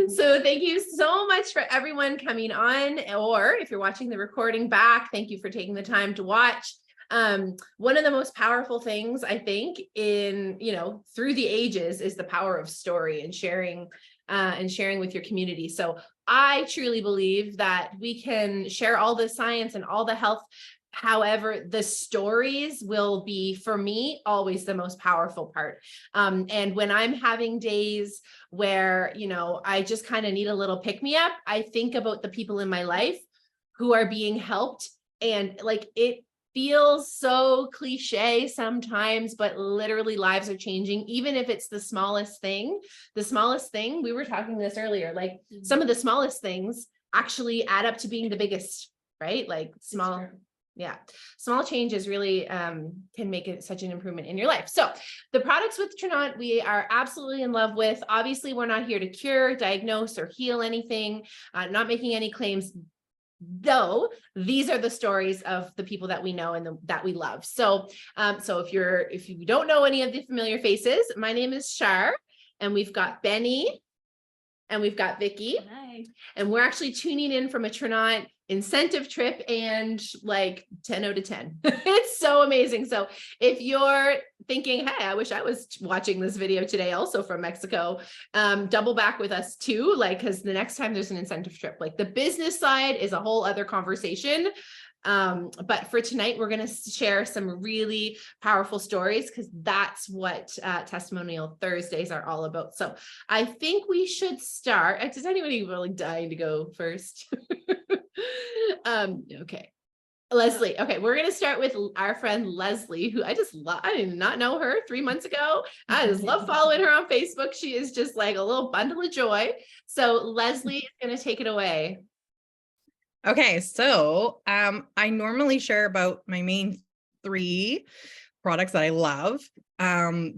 So thank you so much for everyone coming on, or if you're watching the recording back, thank you for taking the time to watch. One of the most powerful things I think in, through the ages is the power of story and sharing with your community. So I truly believe that we can share all the science and all the health. However, the stories will be, for me, always the most powerful part. And when I'm having days where, I just kind of need a little pick me up, I think about the people in my life who are being helped. And like, it feels so cliche sometimes, but literally lives are changing, even if it's the smallest thing. We were talking this earlier, like some of the smallest things actually add up to being the biggest, right? Like small changes really can make it such an improvement in your life. So the products with Trinont, we are absolutely in love with. Obviously, we're not here to cure, diagnose, or heal anything, not making any claims, though these are the stories of the people that we know and that we love. So if you don't know any of the familiar faces, my name is Shar, and we've got Benny, and we've got Vicky. Hi. And we're actually tuning in from a Trinont incentive trip, and like 10 out of 10. It's so amazing. So if you're thinking, hey, I wish I was watching this video today also from Mexico, double back with us too, because the next time there's an incentive trip, like the business side is a whole other conversation. But for tonight, we're going to share some really powerful stories, because that's what Testimonial Thursdays are all about. So I think we should start. Does anybody really dying to go first? Okay. Leslie. Okay, we're going to start with our friend Leslie, who I did not know her 3 months ago. I just love following her on Facebook. She is just like a little bundle of joy. So Leslie is going to take it away. Okay, so I normally share about my main 3 products that I love,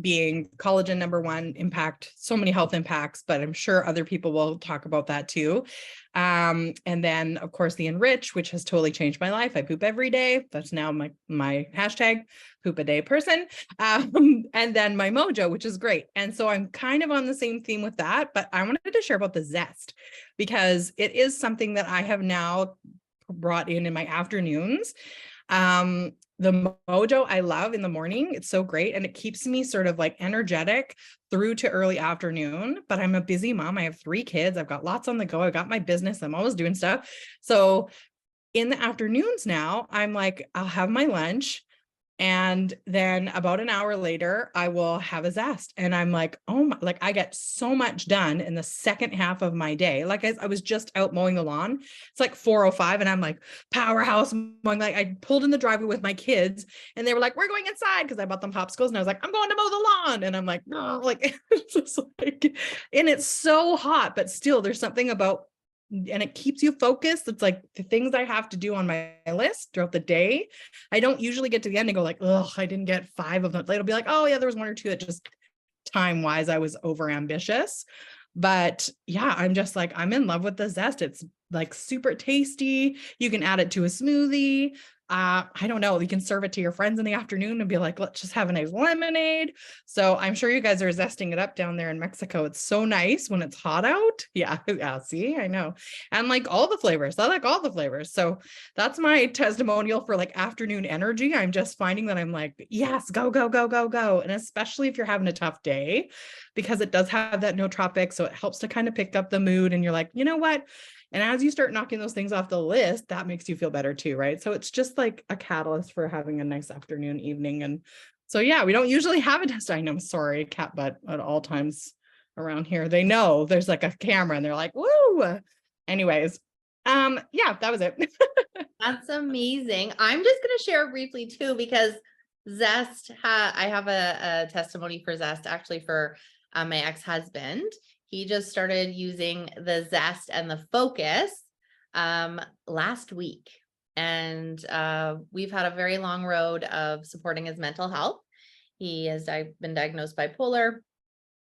being collagen, number 1, impact so many health impacts, but I'm sure other people will talk about that too. And then of course the Enrich, which has totally changed my life. I poop every day. That's now my hashtag, poop a day person. And then my Mojo, which is great. And so I'm kind of on the same theme with that, but I wanted to share about the Zest, because it is something that I have now brought in my afternoons. The Mojo I love in the morning. It's so great. And it keeps me sort of like energetic through to early afternoon, but I'm a busy mom. I have 3 kids. I've got lots on the go. I got my business. I'm always doing stuff. So in the afternoons now, I'm like, I'll have my lunch. And then about an hour later, I will have a Zest. And I'm like, oh my, like I get so much done in the second half of my day. Like I was just out mowing the lawn. It's like 4:05 and I'm like powerhouse mowing. Like I pulled in the driveway with my kids and they were like, we're going inside, because I bought them popsicles, and I was like, I'm going to mow the lawn. And I'm like, no, like, it's just like, and it's so hot, but still there's something about, and it keeps you focused. It's like the things I have to do on my list throughout the day. I don't usually get to the end and go like, oh, I didn't get 5 of them. It'll be like, oh yeah, there was 1 or 2 that just time wise, I was over ambitious. But yeah, I'm just like, I'm in love with the Zest. It's like super tasty. You can add it to a smoothie. I don't know. You can serve it to your friends in the afternoon and be like, let's just have a nice lemonade. So I'm sure you guys are zesting it up down there in Mexico. It's so nice when it's hot out. Yeah. Yeah. See, I know. And like all the flavors, I like all the flavors. So that's my testimonial for like afternoon energy. I'm just finding that I'm like, yes, go, go, go, go, go. And especially if you're having a tough day, because it does have that nootropic. So it helps to kind of pick up the mood, and you're like, you know what? And as you start knocking those things off the list, that makes you feel better too, right? So it's just like a catalyst for having a nice afternoon, evening. And so, yeah, we don't usually have a test. I know, sorry, cat butt at all times around here. They know there's like a camera and they're like, woo. Anyways, yeah, that was it. That's amazing. I'm just going to share briefly too, because Zest, I have a testimony for Zest actually for my ex-husband. He just started using the Zest and the Focus last week. And we've had a very long road of supporting his mental health. He has been diagnosed bipolar,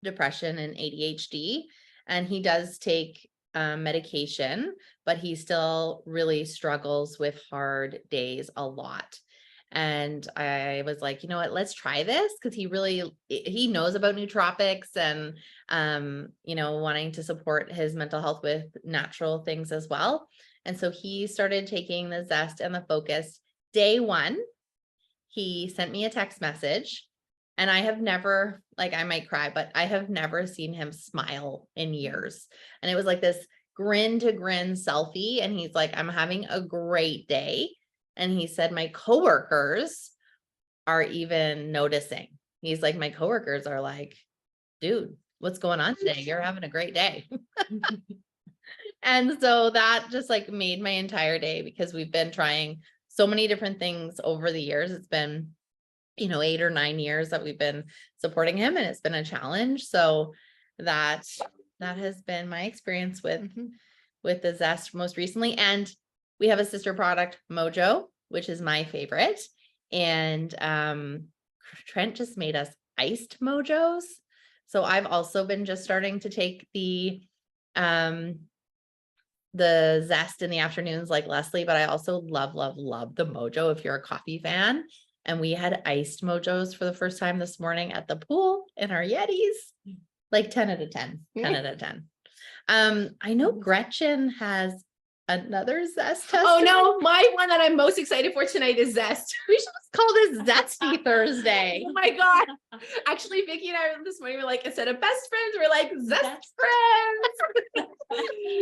depression, and ADHD. And he does take medication, but he still really struggles with hard days a lot. And I was like, you know what, let's try this, because he knows about nootropics and, wanting to support his mental health with natural things as well. And so he started taking the Zest and the Focus day one. He sent me a text message, and I have never, like, I might cry, but I have never seen him smile in years. And it was like this grin to grin selfie. And he's like, I'm having a great day. And he said, my coworkers are even noticing. He's like, my coworkers are like, dude, what's going on today? You're having a great day. And so that just like made my entire day, because we've been trying so many different things over the years. It's been, 8 or 9 years that we've been supporting him, and it's been a challenge. So that has been my experience with the Zest most recently. And we have a sister product, Mojo, which is my favorite. And Trent just made us iced Mojos. So I've also been just starting to take the Zest in the afternoons like Leslie, but I also love the Mojo if you're a coffee fan. And we had iced Mojos for the first time this morning at the pool in our Yetis, like 10 out of 10, 10 out of 10. I know Gretchen has another Zest test. Oh no, my one that I'm most excited for tonight is Zest. We should just call this Zesty Thursday. Oh my God. Actually, Vicky and I this morning were like, instead of best friends, we're like Zest friends.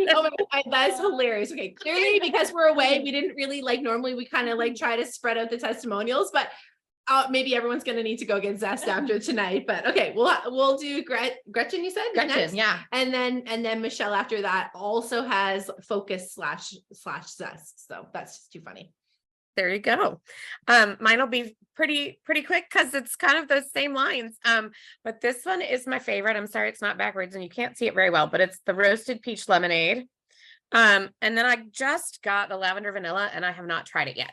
Oh my God, that's hilarious. Okay, clearly because we're away, we didn't really normally we kind of try to spread out the testimonials, but maybe everyone's going to need to go get Zest after tonight, but okay, we'll do Gretchen, you said? Gretchen, next? yeah. And then Michelle after that also has Focus slash Zest. So that's just too funny. There you go. Mine will be pretty quick because it's kind of those same lines. But this one is my favorite. I'm sorry, it's not backwards and you can't see it very well, but it's the roasted peach lemonade. And then I just got the lavender vanilla and I have not tried it yet.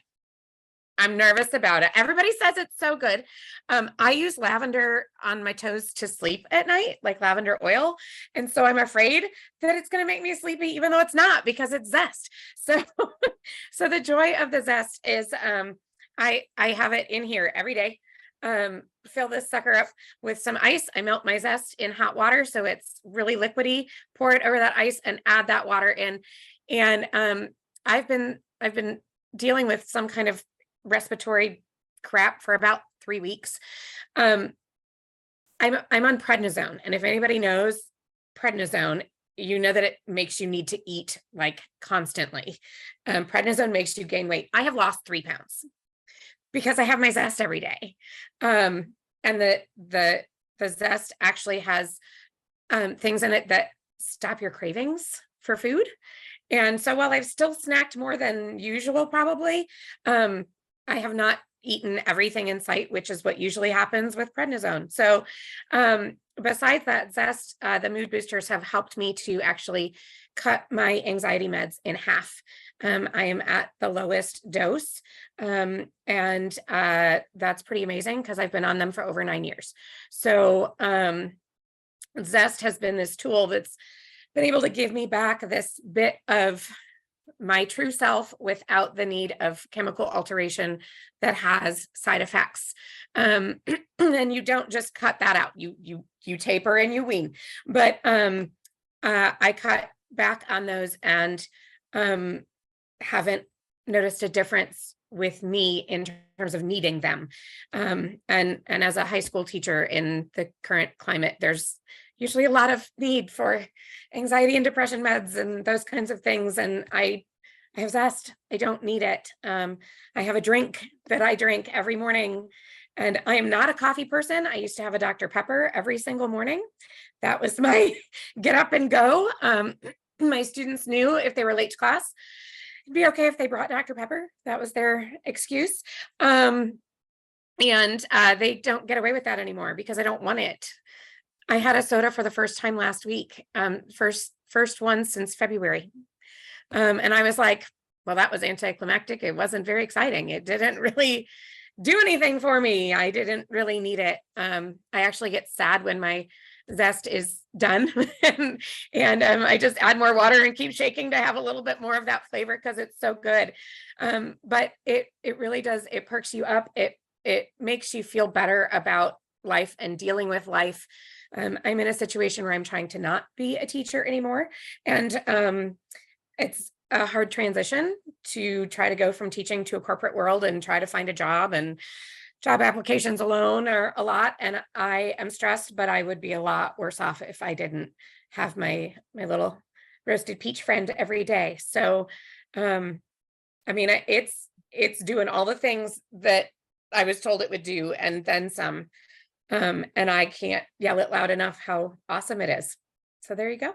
I'm nervous about it. Everybody says it's so good. I use lavender on my toes to sleep at night, like lavender oil. And so I'm afraid that it's going to make me sleepy, even though it's not, because it's Zest. So, so the joy of the Zest is, I have it in here every day. Fill this sucker up with some ice. I melt my Zest in hot water, so it's really liquidy. Pour it over that ice and add that water in. And I've been dealing with some kind of respiratory crap for about 3 weeks. I'm on prednisone, and if anybody knows prednisone, you know that it makes you need to eat constantly. Prednisone makes you gain weight. I have lost 3 pounds because I have my Zest every day. And the Zest actually has things in it that stop your cravings for food. And so while I've still snacked more than usual, probably, I have not eaten everything in sight, which is what usually happens with prednisone. So besides that Zest, the mood boosters have helped me to actually cut my anxiety meds in half. I am at the lowest dose. And that's pretty amazing because I've been on them for over 9 years. So Zest has been this tool that's been able to give me back this bit of my true self without the need of chemical alteration that has side effects. And you don't just cut that out. You taper and you wean. But I cut back on those and haven't noticed a difference with me in terms of needing them. And as a high school teacher in the current climate, there's usually a lot of need for anxiety and depression meds and those kinds of things. And I have Zest. I don't need it. I have a drink that I drink every morning, and I am not a coffee person. I used to have a Dr. Pepper every single morning. That was my get up and go. My students knew if they were late to class, it'd be okay if they brought Dr. Pepper. That was their excuse. And they don't get away with that anymore because I don't want it. I had a soda for the first time last week, first one since February. And I was like, well, that was anticlimactic. It wasn't very exciting. It didn't really do anything for me. I didn't really need it. I actually get sad when my Zest is done. and I just add more water and keep shaking to have a little bit more of that flavor because it's so good. But it really does, it perks you up. It makes you feel better about life and dealing with life. I'm in a situation where I'm trying to not be a teacher anymore. And it's a hard transition to try to go from teaching to a corporate world and try to find a job, and job applications alone are a lot. And I am stressed, but I would be a lot worse off if I didn't have my little roasted peach friend every day. So, I mean, it's doing all the things that I was told it would do and then some. And I can't yell it loud enough how awesome it is. So there you go.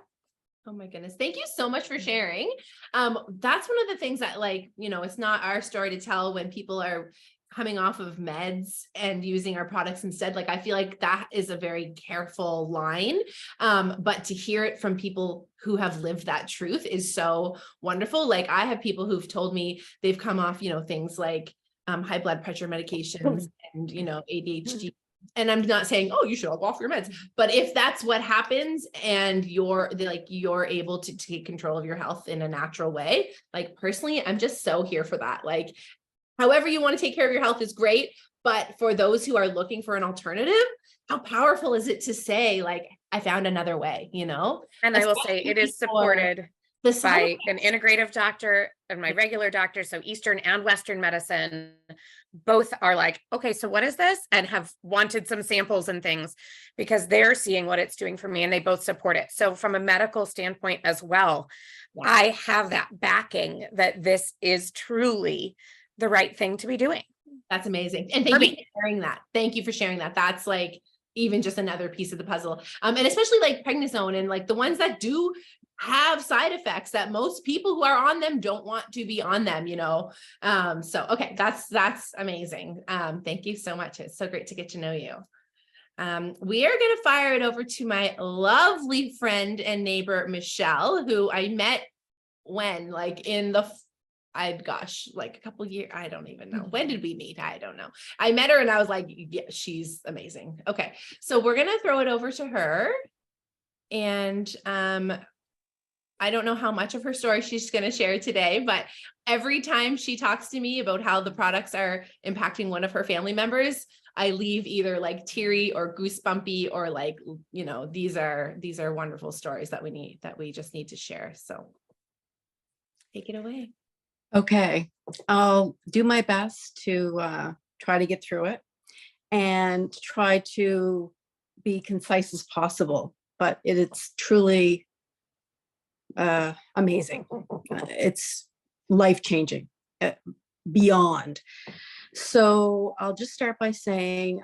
Oh my goodness. Thank you so much for sharing. That's one of the things that, like, you know, it's not our story to tell when people are coming off of meds and using our products instead. Like, I feel like that is a very careful line. But to hear it from people who have lived that truth is so wonderful. Like, I have people who've told me they've come off, you know, things like high blood pressure medications and, you know, ADHD. And I'm not saying, oh, you should all go off your meds, but if that's what happens and you're able to take control of your health in a natural way, like, personally, I'm just so here for that. Like, however you want to take care of your health is great, but for those who are looking for an alternative, how powerful is it to say, like, I found another way, you know? And I will say it is supported by an integrative doctor and my regular doctor. So Eastern and Western medicine both are like, okay, so what is this? And have wanted some samples and things because they're seeing what it's doing for me, and they both support it. So from a medical standpoint as well, I have that backing that this is truly the right thing to be doing. That's amazing. And thank you for sharing that. Thank you for sharing that. That's like even just another piece of the puzzle. And especially like prednisone and like the ones that do have side effects that most people who are on them don't want to be on them, you know? So, okay, that's amazing. Thank you so much. It's so great to get to know you. We are going to fire it over to my lovely friend and neighbor, Michelle, who I met when, like, in the like a couple years, I don't even know. When did we meet? I don't know. I met her and I was like, yeah, she's amazing. Okay. So we're going to throw it over to her. And I don't know how much of her story she's going to share today, but every time she talks to me about how the products are impacting one of her family members, I leave either like teary or goosebumpy or like, you know, these are wonderful stories that we just need to share. So take it away. Okay, I'll do my best to try to get through it and try to be concise as possible, but it's truly amazing. It's life-changing beyond. So I'll just start by saying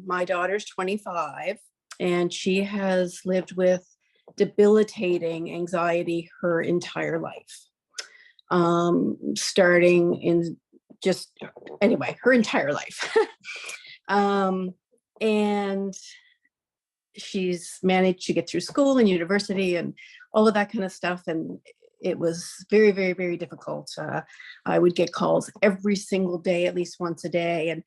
my daughter's 25 and she has lived with debilitating anxiety her entire life. Starting in just, anyway, her entire life. And she's managed to get through school and university and all of that kind of stuff. And it was very, very, very difficult. I would get calls every single day, at least once a day. And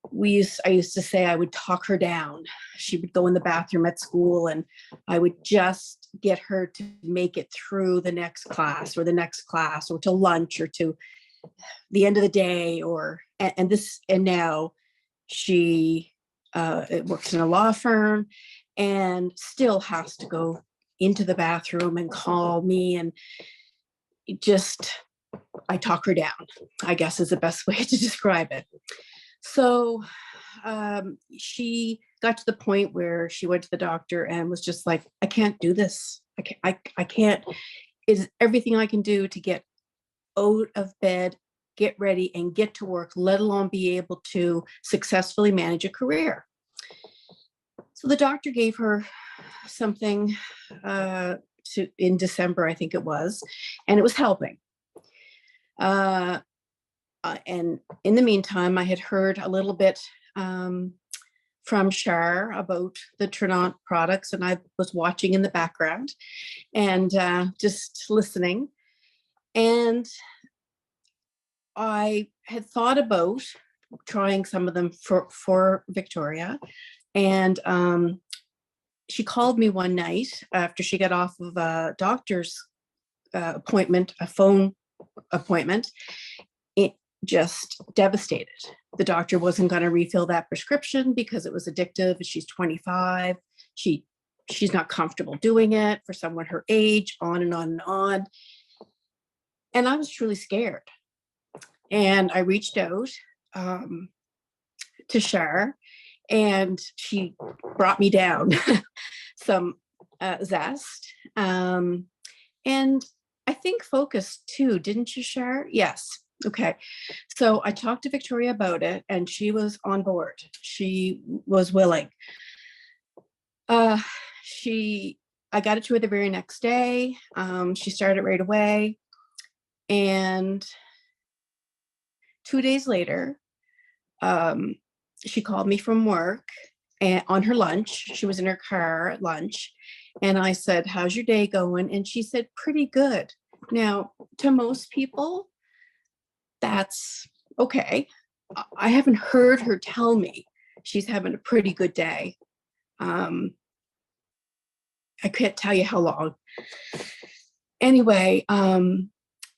I used to say I would talk her down. She would go in the bathroom at school and I would just get her to make it through the next class or to lunch or to the end of the day and now she works in a law firm and still has to go into the bathroom and call me, and I talk her down, I guess is the best way to describe it. So she got to the point where she went to the doctor and was just like, I can't do this. I can't, is everything I can do to get out of bed, get ready and get to work, let alone be able to successfully manage a career. So the doctor gave her something in December, I think it was, and it was helping. And in the meantime, I had heard a little bit from Shar about the Trinont products, and I was watching in the background and just listening. And I had thought about trying some of them for Victoria, and she called me one night after she got off of a doctor's appointment, a phone appointment. It just devastated. The doctor wasn't going to refill that prescription because it was addictive. She's 25. She's not comfortable doing it for someone her age, on and on and on. And I was truly scared. And I reached out to Shar, and she brought me down some zest. And I think focus too, didn't you, Shar? Yes. Okay. So I talked to Victoria about it, and she was on board. She was willing. I got it to her the very next day. She started right away. And 2 days later, she called me from work and on her lunch. She was in her car at lunch. And I said, how's your day going? And she said, pretty good. Now, to most people, that's okay. I haven't heard her tell me she's having a pretty good day. I can't tell you how long. Anyway,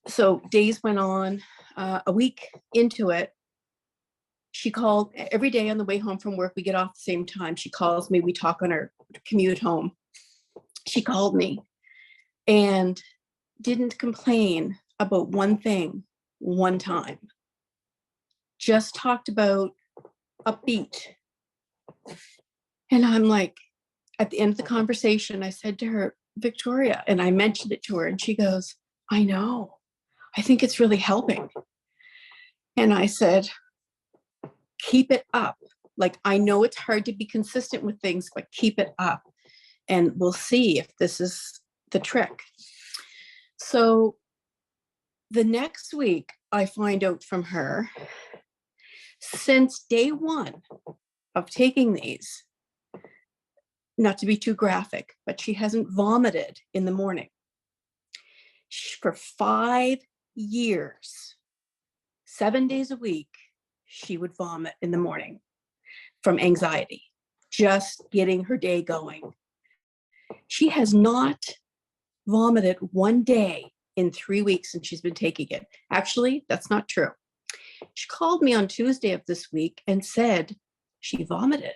so days went on. A week into it, she called every day on the way home from work. We get off the same time. She calls me. We talk on our commute home. She called me and didn't complain about one thing one time. Just talked about upbeat. And I'm like, at the end of the conversation, I said to her, Victoria, and I mentioned it to her, and she goes, I know. I think it's really helping. And I said, keep it up. Like, I know it's hard to be consistent with things, but keep it up. And we'll see if this is the trick. So the next week, I find out from her, since day one of taking these, not to be too graphic, but she hasn't vomited in the morning. For 5 years, 7 days a week, she would vomit in the morning from anxiety, just getting her day going. She has not vomited one day in 3 weeks since she's been taking it. Actually, that's not true. She called me on Tuesday of this week and said she vomited.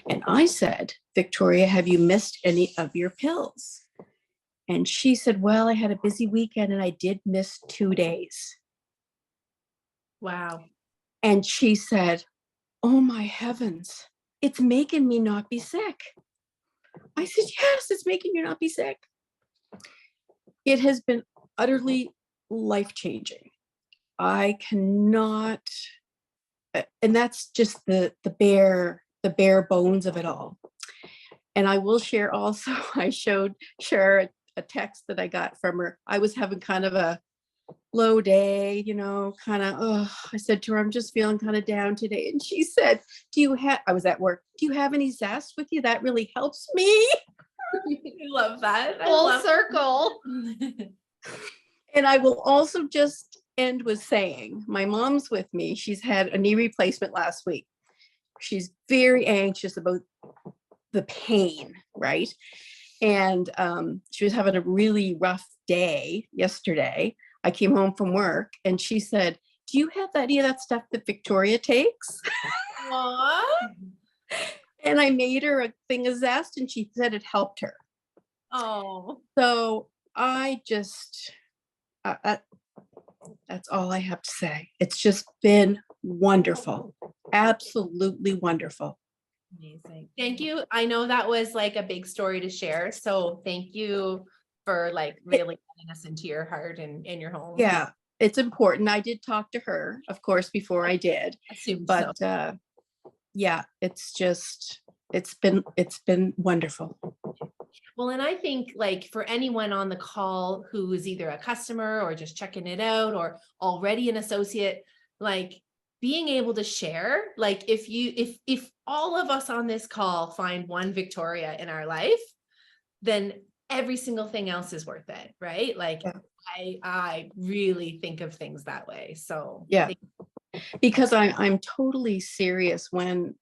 And I said, Victoria, have you missed any of your pills? And she said, well, I had a busy weekend and I did miss 2 days. Wow. And she said, oh my heavens, it's making me not be sick. I said, yes, it's making you not be sick. It has been utterly life-changing. I cannot, and that's just the bare bones of it all. And I will share also, I showed Shar a text that I got from her. I was having kind of a low day, I said to her, I'm just feeling kind of down today. And she said, I was at work, do you have any zest with you? That really helps me. I love that. Full circle. And I will also just end with saying, my mom's with me. She's had a knee replacement last week. She's very anxious about the pain, right? And she was having a really rough day yesterday. I came home from work and she said, do you have any of that stuff that Victoria takes? Aww. And I made her a thing of zest and she said it helped her. Oh. So I just, that's all I have to say. It's just been wonderful. Absolutely wonderful. Amazing. Thank you. I know that was like a big story to share. So thank you for like really letting us into your heart and in your home. Yeah, it's important. I did talk to her, of course, before I did. But yeah, it's been wonderful. Well, and I think like for anyone on the call who is either a customer or just checking it out or already an associate, like being able to share, like if all of us on this call find one Victoria in our life, then every single thing else is worth it, right? Like yeah. I really think of things that way. So yeah, because I'm totally serious when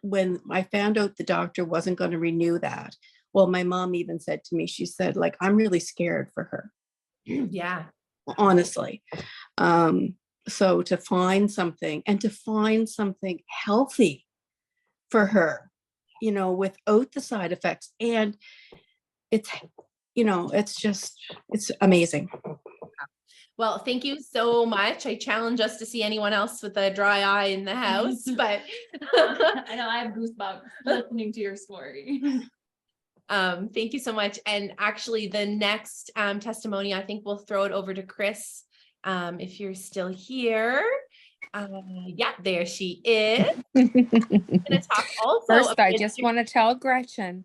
when I found out the doctor wasn't going to renew that, well, my mom even said to me, she said, like, I'm really scared for her, Yeah. honestly. So to find something and to find something healthy for her, without the side effects. And it's, it's amazing. Well, thank you so much. I challenge us to see anyone else with a dry eye in the house, but I know I have goosebumps listening to your story. thank you so much. And actually the next testimony, I think we'll throw it over to Chris. If you're still here. Yeah, there she is. I'm gonna talk also. First, I just want to tell Gretchen,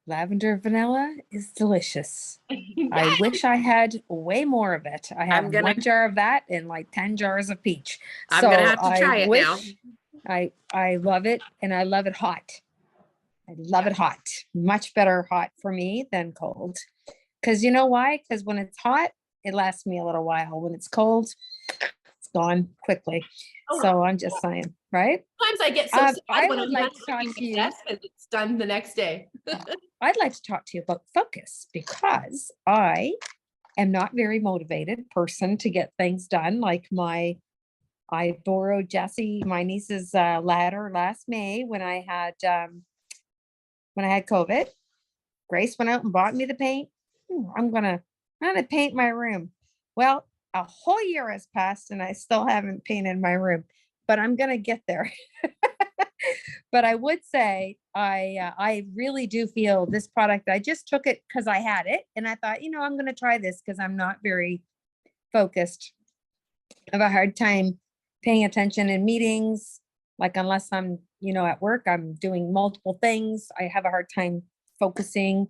lavender vanilla is delicious. I wish I had way more of it. I have one jar of that and like 10 jars of peach. I'm gonna have to try it now. I love it, and I love it hot. I love it hot. Much better hot for me than cold. Because you know why? Because when it's hot, it lasts me a little while. When it's cold, it's gone quickly. So I'm just saying, right? Sometimes I get so sad I when would I'm like done to talk cooking to you. my desk 'cause it's done the next day. I'd like to talk to you about focus, because I am not very motivated person to get things done. Like I borrowed Jessie, my niece's ladder last May when I had COVID. Grace went out and bought me the paint. I'm gonna paint my room. Well, a whole year has passed and I still haven't painted my room, but I'm gonna get there. But I would say I really do feel this product. I just took it because I had it, and I thought, I'm gonna try this because I'm not very focused. I have a hard time paying attention in meetings. Like, unless I'm, at work, I'm doing multiple things. I have a hard time focusing.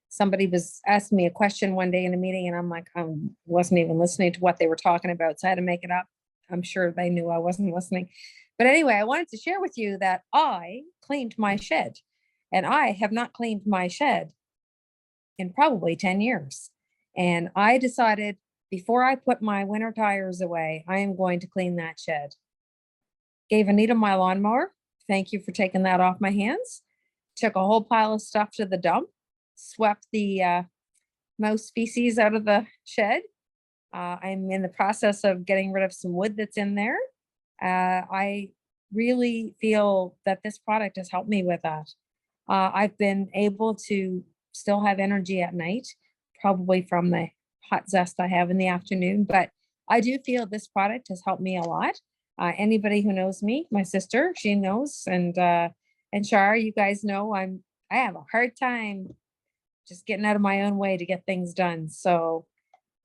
Somebody was asking me a question one day in a meeting, and I'm like, I wasn't even listening to what they were talking about. So I had to make it up. I'm sure they knew I wasn't listening. But anyway, I wanted to share with you that I cleaned my shed, and I have not cleaned my shed in probably 10 years. And I decided, before I put my winter tires away, I am going to clean that shed. Gave Anita my lawnmower. Thank you for taking that off my hands. Took a whole pile of stuff to the dump. Swept the mouse feces out of the shed. I'm in the process of getting rid of some wood that's in there. I really feel that this product has helped me with that. I've been able to still have energy at night, probably from the hot zest I have in the afternoon, but I do feel this product has helped me a lot. Anybody who knows me, my sister, she knows, and Shar, you guys know I have a hard time just getting out of my own way to get things done. So,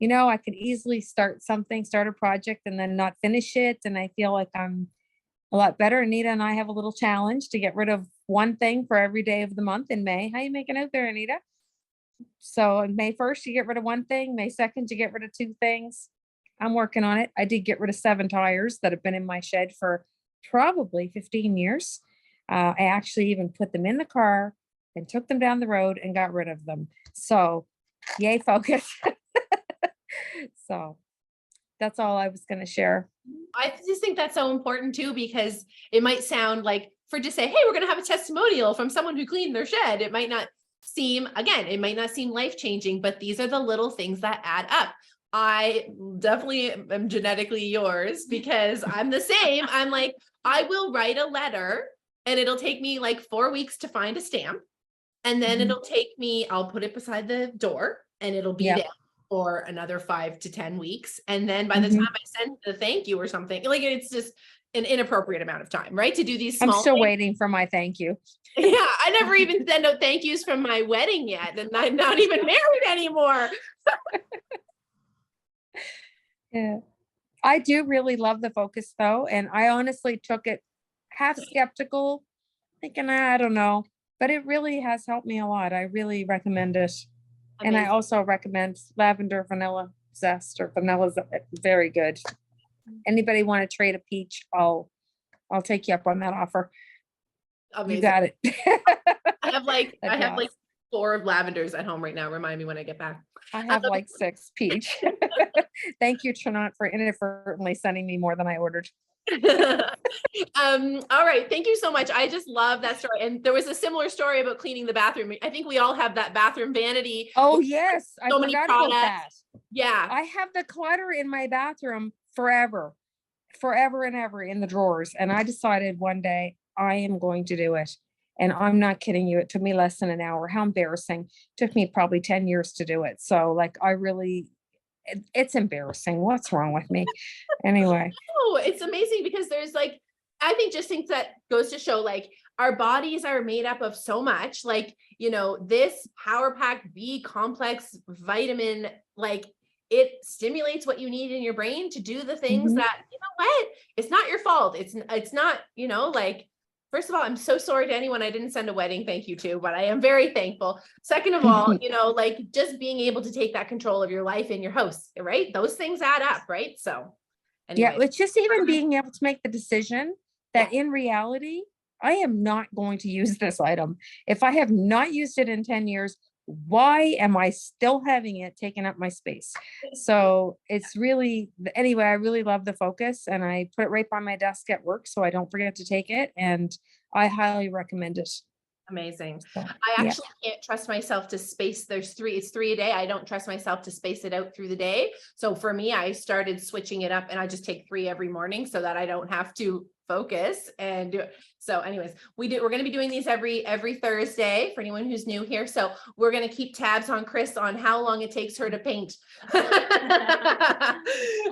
I could easily start a project and then not finish it. And I feel like I'm a lot better. Anita and I have a little challenge to get rid of one thing for every day of the month in May. How you making out there, Anita? So on May 1st, you get rid of one thing. May 2nd, you get rid of 2 things. I'm working on it. I did get rid of 7 tires that have been in my shed for probably 15 years. I actually even put them in the car and took them down the road and got rid of them. So yay, focus. So that's all I was going to share. I just think that's so important too, because it might sound like, for just say, hey, we're going to have a testimonial from someone who cleaned their shed. It might not seem life-changing, but these are the little things that add up. I definitely am genetically yours, because I'm the same. I'm like, I will write a letter and it'll take me like 4 weeks to find a stamp. And then it'll take me, I'll put it beside the door and it'll be there for another 5 to 10 weeks. And then by the time I send the thank you or something, like, it's just an inappropriate amount of time, right? To do these small I'm still things. waiting for my thank you. Yeah, I never even send out thank yous from my wedding yet. And I'm not even married anymore. Yeah. I do really love the focus though. And I honestly took it half skeptical, thinking, I don't know, but it really has helped me a lot. I really recommend it. And I also recommend lavender vanilla zest, or vanilla is very good. Anybody want to trade a peach? I'll take you up on that offer. Amazing. You got it. I have like 4 lavenders at home right now. Remind me when I get back. I have like 6 peach. Thank you, Trinant, for inadvertently sending me more than I ordered. All right. Thank you so much. I just love that story. And there was a similar story about cleaning the bathroom. I think we all have that bathroom vanity. Oh, yes. I So many forgot about products. that. Yeah. I have the clutter in my bathroom forever and ever in the drawers. And I decided one day I am going to do it. And I'm not kidding you. It took me less than an hour. How embarrassing. Took me probably 10 years to do it. So like, it's embarrassing. What's wrong with me? Anyway. Oh, it's amazing because there's like, I think that goes to show like our bodies are made up of so much, like, this Power Pack B complex vitamin, like it stimulates what you need in your brain to do the things that, it's not your fault. It's not, like, first of all, I'm so sorry to anyone I didn't send a wedding thank you to, but I am very thankful. Second of all, like just being able to take that control of your life and your house, right? Those things add up, right? So anyway. Yeah, it's just even being able to make the decision that in reality, I am not going to use this item. If I have not used it in 10 years, why am I still having it taking up my space? So it's really, anyway, I really love the Focus and I put it right by my desk at work so I don't forget to take it. And I highly recommend it. Amazing. So, I actually can't trust myself to space. It's 3 a day. I don't trust myself to space it out through the day. So for me, I started switching it up and I just take 3 every morning so that I don't have to focus and do it. So anyways, we're going to be doing these every Thursday for anyone who's new here. So we're going to keep tabs on Chris on how long it takes her to paint. Oh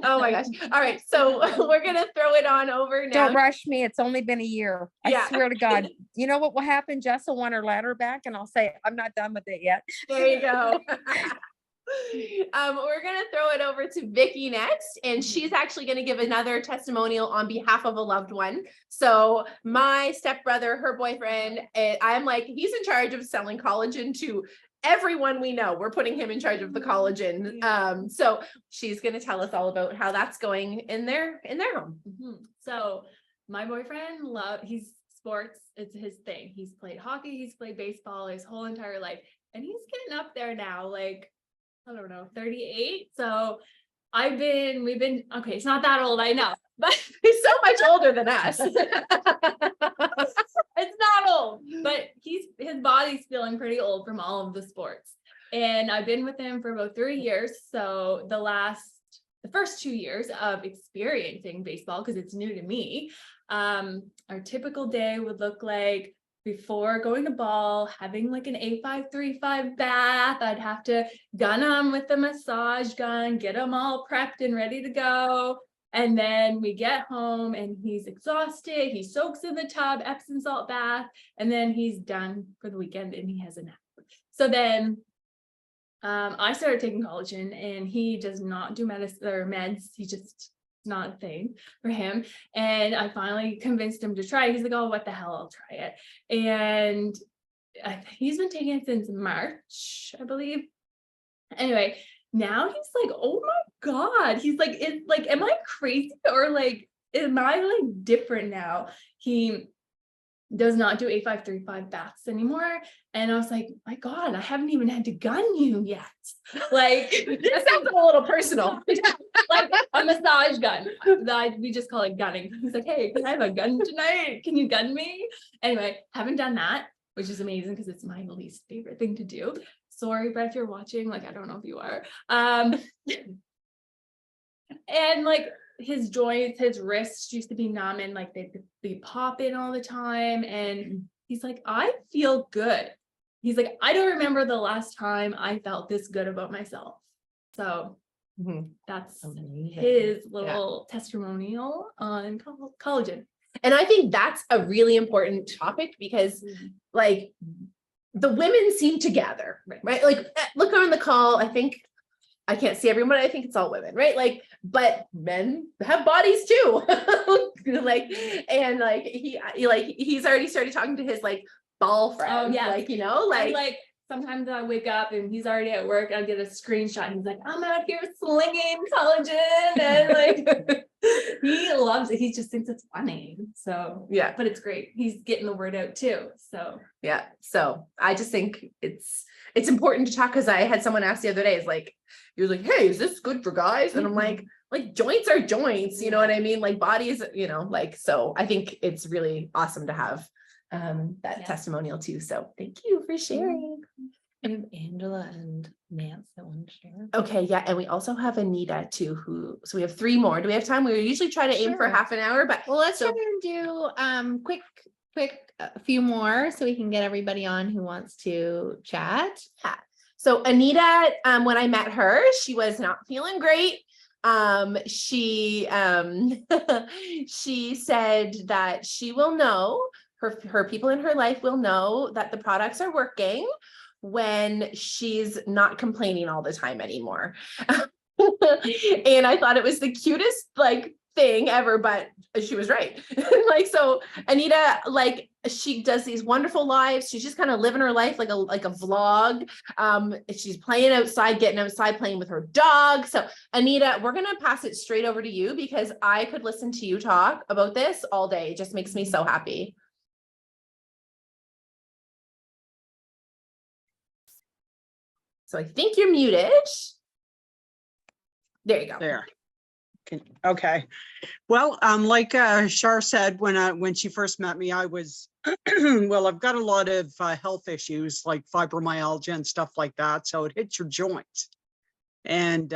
my gosh. All right. So we're going to throw it on over now. don't rush me. It's only been a year. I swear to God. You know what will happen? Jess will want her ladder back and I'll say, I'm not done with it yet. There you go. We're going to throw it over to Vicky next, and she's actually going to give another testimonial on behalf of a loved one. So my stepbrother, her boyfriend, I'm like, he's in charge of selling collagen to everyone we know. We're putting him in charge of the collagen. So she's going to tell us all about how that's going in their home. So my boyfriend he's sports. It's his thing. He's played hockey. He's played baseball his whole entire life. And he's getting up there now, like, I don't know, 38. So we've been, okay, it's not that old, I know, but He's so much older than us. it's not old, but his body's feeling pretty old from all of the sports. And I've been with him for about 3 years. So the first 2 years of experiencing baseball, because it's new to me, our typical day would look like before going to ball, having like an A535 bath. I'd have to gun him with the massage gun, get him all prepped and ready to go. And then we get home and he's exhausted. He soaks in the tub, Epsom salt bath, and then he's done for the weekend and he has a nap. So then I started taking collagen and he does not do medicine or meds. He just not a thing for him. And I finally convinced him to try it. He's like, oh, what the hell, I'll try it. And he's been taking it since March, I believe. Anyway, now he's like, oh my God. He's like, it's like, am I crazy? Or like, am I like different now? He does not do A535 baths anymore. And I was like, my God, I haven't even had to gun you yet. Like, It sounds a little personal. like a massage gun. We just call it gunning. He's like, hey, can I have a gun tonight? Can you gun me? Anyway, haven't done that, which is amazing because it's my least favorite thing to do. Sorry, but if you're watching, like, I don't know if you are. And like his joints, his wrists used to be numb and like they'd be popping all the time. And he's like, I feel good. He's like, I don't remember the last time I felt this good about myself. So that's his little testimonial on collagen. And I think that's a really important topic because like the women seem to gather, right? Like look on the call. I think I can't see everyone. I think it's all women, right? Like, but men have bodies too. Like, and like he's already started talking to his like ball friends. Oh, yeah. Like, you know, like sometimes I wake up and he's already at work. I'll get a screenshot. And he's like, I'm out here slinging collagen. And like, he loves it. He just thinks it's funny. So, yeah, but it's great. He's getting the word out too. So, yeah. So I just think it's important to talk because I had someone ask the other day, is like, you're like, hey, is this good for guys? And I'm like, like joints are joints, you know what I mean? Like bodies, you know, like, so I think it's really awesome to have that testimonial too. So thank you for sharing. We have Angela and Nance that want to share. Okay, yeah, and we also have Anita too, so we have 3 more. Do we have time? We usually try to aim for Sure. half an hour, but Well, let's so try and do quick a few more so we can get everybody on who wants to chat. yeah. So Anita, when I met her, she was not feeling great. She she said that she will know, her people in her life will know that the products are working when she's not complaining all the time anymore. And I thought it was the cutest like thing ever, but she was right. Like, so Anita, like, she does these wonderful lives. She's just kind of living her life like a vlog. She's playing outside, getting outside, playing with her dog. So Anita, we're gonna pass it straight over to you because I could listen to you talk about this all day. It just makes me so happy. So I think you're muted. There you go. There. Okay. Well, like Shar said, when she first met me, I was, well, I've got a lot of health issues like fibromyalgia and stuff like that. So it hits your joints. And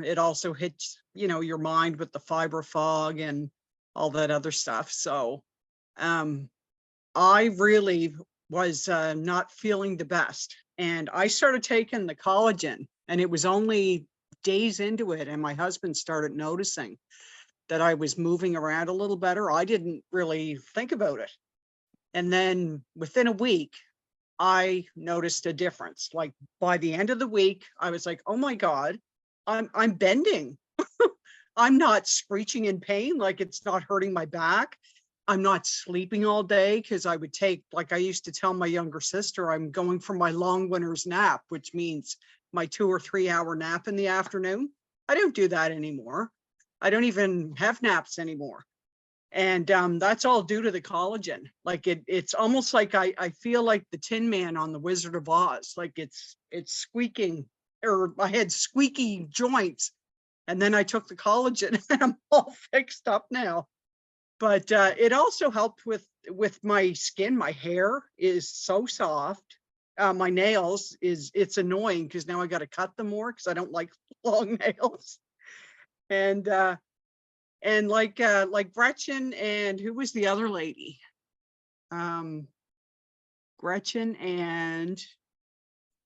it also hits, you know, your mind with the fiber fog and all that other stuff. So I really was not feeling the best. And I started taking the collagen, and it was only days into it, and my husband started noticing that I was moving around a little better. I didn't really think about it. And then within a week, I noticed a difference. Like by the end of the week, I was like, oh my God, I'm bending. I'm not screeching in pain, like it's not hurting my back. I'm not sleeping all day because I would take, like I used to tell my younger sister, I'm going for my long winter's nap, which means my 2 or 3 hour nap in the afternoon. I don't do that anymore. I don't even have naps anymore. And that's all due to the collagen. Like it's almost like I feel like the Tin Man on the Wizard of Oz. Like it's squeaking, or I had squeaky joints. And then I took the collagen and I'm all fixed up now. But it also helped with my skin. My hair is so soft. My nails it's annoying because now I got to cut them more because I don't like long nails. And like Gretchen, and who was the other lady? Gretchen and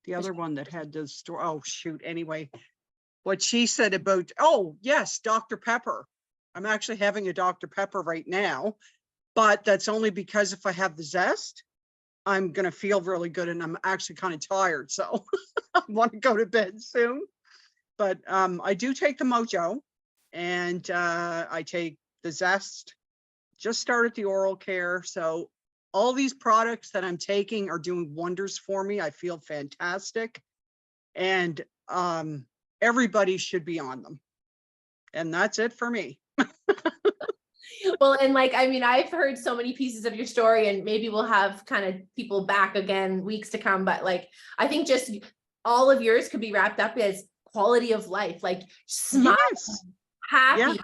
the other one that had the store. Oh shoot. Anyway, what she said about, oh yes, Dr. Pepper. I'm actually having a Dr. Pepper right now, but that's only because if I have the zest, I'm going to feel really good, and I'm actually kind of tired. So I want to go to bed soon, but I do take the Mojo, and I take the zest, just started the oral care. So all these products that I'm taking are doing wonders for me. I feel fantastic, and everybody should be on them. And that's it for me. Well, and like, I mean, I've heard so many pieces of your story, and maybe we'll have kind of people back again weeks to come, but like, I think just all of yours could be wrapped up as quality of life, like smile, Yes. happy, Yeah.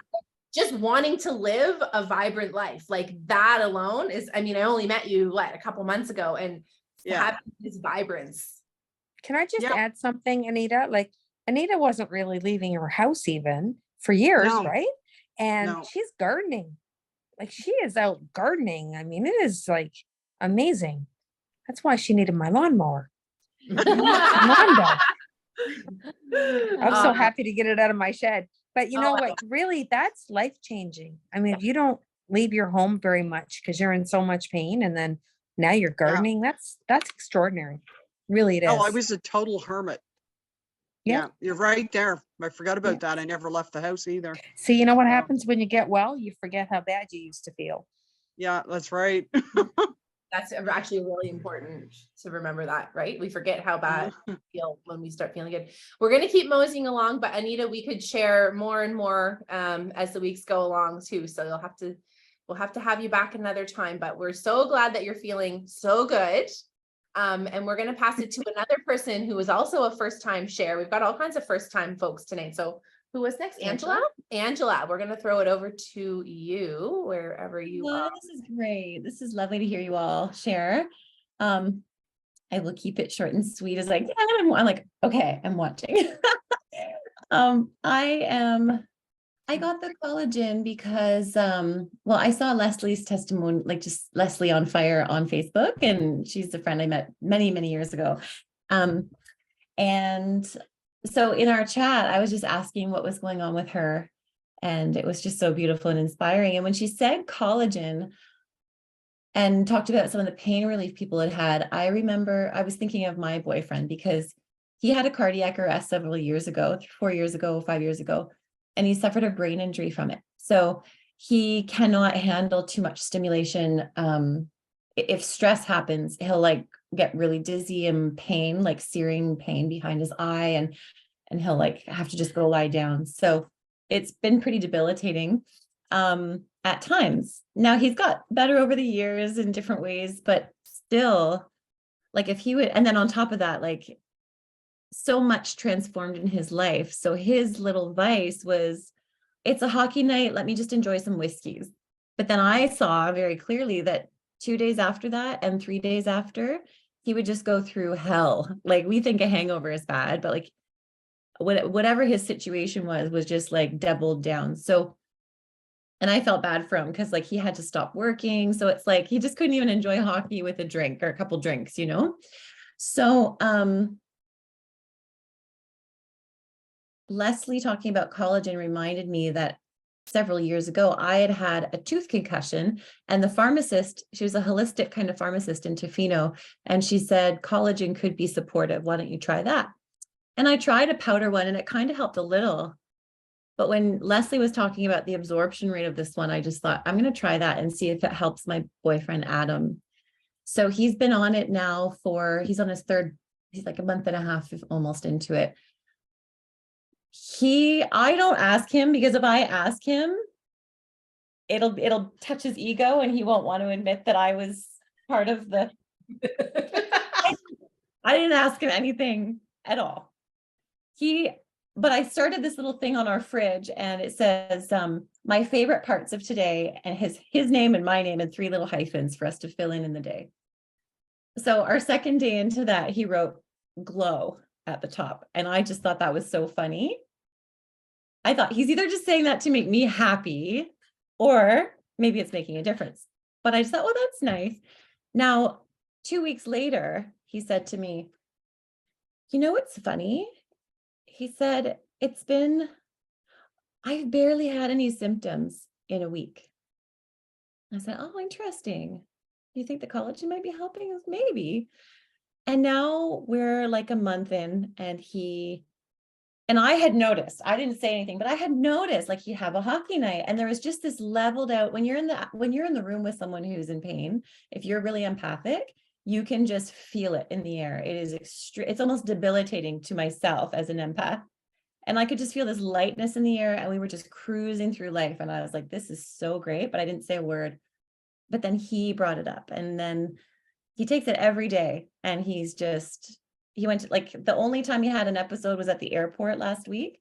just wanting to live a vibrant life. Like that alone is, I mean, I only met you a couple months ago, and having this vibrance. Can I just Yeah. add something, Anita? Like Anita wasn't really leaving her house even for years, No. right? And No. she's gardening. Like she is out gardening. I mean, it is like amazing. That's why she needed my lawnmower. Lawn dog. I'm so happy to get it out of my shed. But you know what? Really, that's life changing. I mean, if you don't leave your home very much because you're in so much pain, and then now you're gardening, that's extraordinary. Really, it is. Oh, I was a total hermit. Yeah. Yeah, you're right there. I forgot about that. I never left the house either. See, you know what happens when you get well? You forget how bad you used to feel. Yeah, that's right. That's actually really important to remember that, right? We forget how bad we feel when we start feeling good. We're going to keep moseying along, but Anita, we could share more and more as the weeks go along too. So we'll have to have you back another time, but we're so glad that you're feeling so good. And we're going to pass it to another person who was also a first time share. We've got all kinds of first time folks tonight. So Who was next? Angela? Angela, we're going to throw it over to you wherever you are. This is great. This is lovely to hear you all share. I will keep it short and sweet as I can. I'm like, okay, I'm watching. I got the collagen because, well, I saw Leslie's testimony, like just Leslie on Fire on Facebook, and she's a friend I met many, many years ago. And so in our chat, I was just asking what was going on with her, and it was just so beautiful and inspiring. And when she said collagen and talked about some of the pain relief people had, I remember I was thinking of my boyfriend because he had a cardiac arrest several years ago, 4 years ago, 5 years ago, and he suffered a brain injury from it. So he cannot handle too much stimulation. If stress happens, he'll like get really dizzy and pain, like searing pain behind his eye, and he'll like have to just go lie down. So it's been pretty debilitating at times. Now he's got better over the years in different ways, but still, like if he would, and then on top of that, like so much transformed in his life. So his little vice was, it's a hockey night, let me just enjoy some whiskeys. But then I saw very clearly that 2 days after that and 3 days after, he would just go through hell. Like we think a hangover is bad, but like whatever his situation was just like doubled down. So, and I felt bad for him because like he had to stop working. So it's like, he just couldn't even enjoy hockey with a drink or a couple drinks, you know? So, Leslie talking about collagen reminded me that several years ago, I had a tooth concussion, and the pharmacist, she was a holistic kind of pharmacist in Tofino, and she said, collagen could be supportive. Why don't you try that? And I tried a powder one and it kind of helped a little. But when Leslie was talking about the absorption rate of this one, I just thought, I'm going to try that and see if it helps my boyfriend, Adam. So he's been on it now he's on his third, he's like a month and a half almost into it. I don't ask him because if I ask him, it'll touch his ego and he won't want to admit that I was part of the, I didn't ask him anything at all. But I started this little thing on our fridge and it says, my favorite parts of today, and his name and my name and 3 little hyphens for us to fill in the day. So our second day into that, he wrote glow at the top. And I just thought that was so funny. I thought he's either just saying that to make me happy or maybe it's making a difference. But I just thought, oh, that's nice. Now, 2 weeks later, he said to me, you know what's funny? He said, I've barely had any symptoms in a week. I said, oh, interesting. Do you think the collagen might be helping us? Maybe. And now we're like a month in and I had noticed, I didn't say anything, but I had noticed like he'd have a hockey night and there was just this leveled out, when you're in the room with someone who's in pain, if you're really empathic, you can just feel it in the air. It is it's almost debilitating to myself as an empath. And I could just feel this lightness in the air and we were just cruising through life. And I was like, this is so great, but I didn't say a word. But then he brought it up and then he takes it every day. And he went to, like, the only time he had an episode was at the airport last week,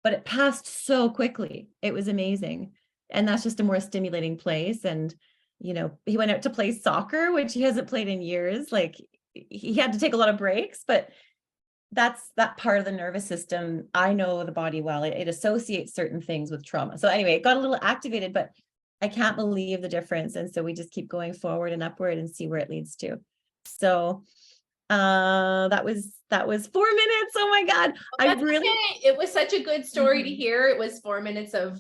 but it passed so quickly. It was amazing. And that's just a more stimulating place. And, you know, he went out to play soccer, which he hasn't played in years. Like he had to take a lot of breaks, but that's that part of the nervous system. I know the body well. It associates certain things with trauma. So anyway, it got a little activated, but I can't believe the difference. And so we just keep going forward and upward and see where it leads to. So that was 4 minutes. Oh my God. It was such a good story to hear. It was 4 minutes of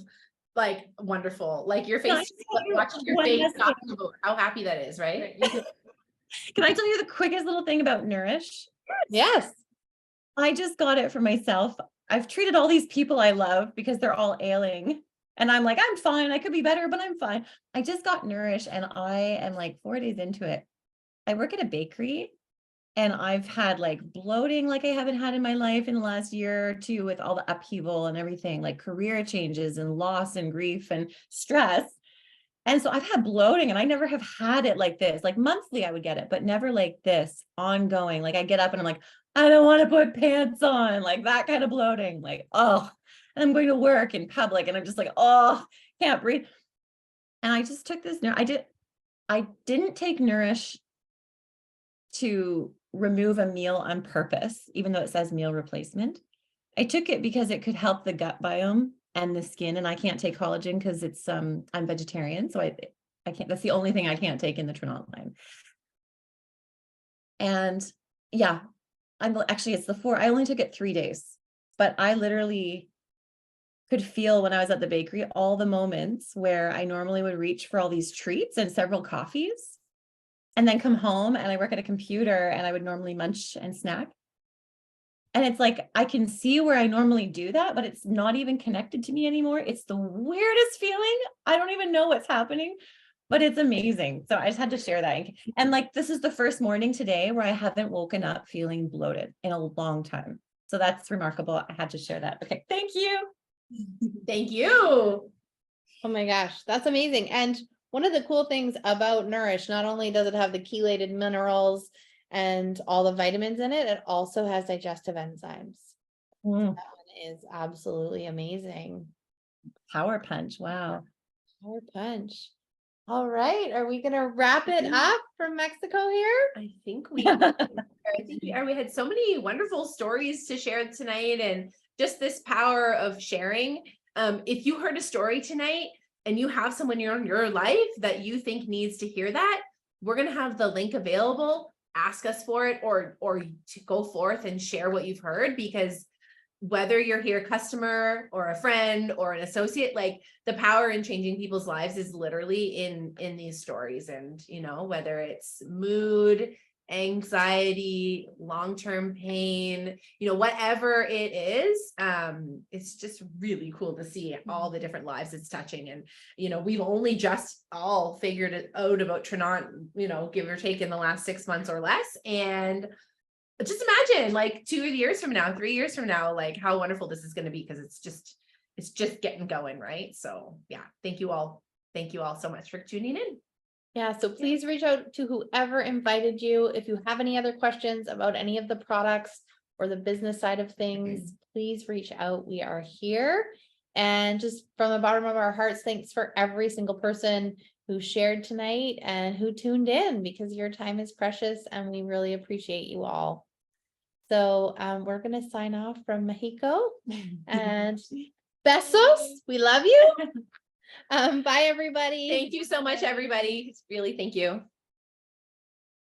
like wonderful, like your face, watching your face talking about how happy that is, right? Can I tell you the quickest little thing about Nourish? Yes. I just got it for myself. I've treated all these people I love because they're all ailing. And I'm like, I'm fine. I could be better, but I'm fine. I just got Nourish and I am like 4 days into it. I work at a bakery and I've had like bloating like I haven't had in my life in the last year or two with all the upheaval and everything, like career changes and loss and grief and stress. And so I've had bloating and I never have had it like this. Like monthly I would get it, but never like this ongoing. Like I get up and I'm like, I don't want to put pants on, like that kind of bloating. Like, oh, and I'm going to work in public and I'm just like, oh, can't breathe. And I just took this. I didn't take Nourish to remove a meal on purpose, even though it says meal replacement. I took it because it could help the gut biome and the skin. And I can't take collagen because it's I'm vegetarian. So I can't, that's the only thing I can't take in the Trinont line. And yeah, it's the 4. I only took it 3 days, but I literally could feel when I was at the bakery all the moments where I normally would reach for all these treats and several coffees and then come home and I work at a computer and I would normally munch and snack. And it's like, I can see where I normally do that, but it's not even connected to me anymore. It's the weirdest feeling. I don't even know what's happening, but it's amazing. So I just had to share that. And like, this is the first morning today where I haven't woken up feeling bloated in a long time. So that's remarkable. I had to share that. Okay. Thank you. Thank you. Oh my gosh, that's amazing. And one of the cool things about Nourish, not only does it have the chelated minerals and all the vitamins in it, it also has digestive enzymes. Mm. That one is absolutely amazing. Power punch. Wow. Power punch. All right. Are we going to wrap it up from Mexico here? I think we we had so many wonderful stories to share tonight, and just this power of sharing. If you heard a story tonight and you have someone in your life that you think needs to hear that, we're going to have the link available. Ask us for it, or to go forth and share what you've heard, because whether you're here customer or a friend or an associate, like the power in changing people's lives is literally in these stories. And whether it's mood, anxiety, long-term pain, whatever it is, it's just really cool to see all the different lives it's touching. And we've only just all figured it out about Trinont, give or take in the last 6 months or less. And just imagine like 2 years from now, 3 years from now, like how wonderful this is going to be, because it's just getting going, right? So yeah, thank you all so much for tuning in. Yeah, so please reach out to whoever invited you. If you have any other questions about any of the products or the business side of things, please reach out. We are here. And just from the bottom of our hearts, thanks for every single person who shared tonight and who tuned in, because your time is precious and we really appreciate you all. So we're going to sign off from Mexico, and besos. We love you. Bye, everybody. Thank you so much, everybody. Really, thank you.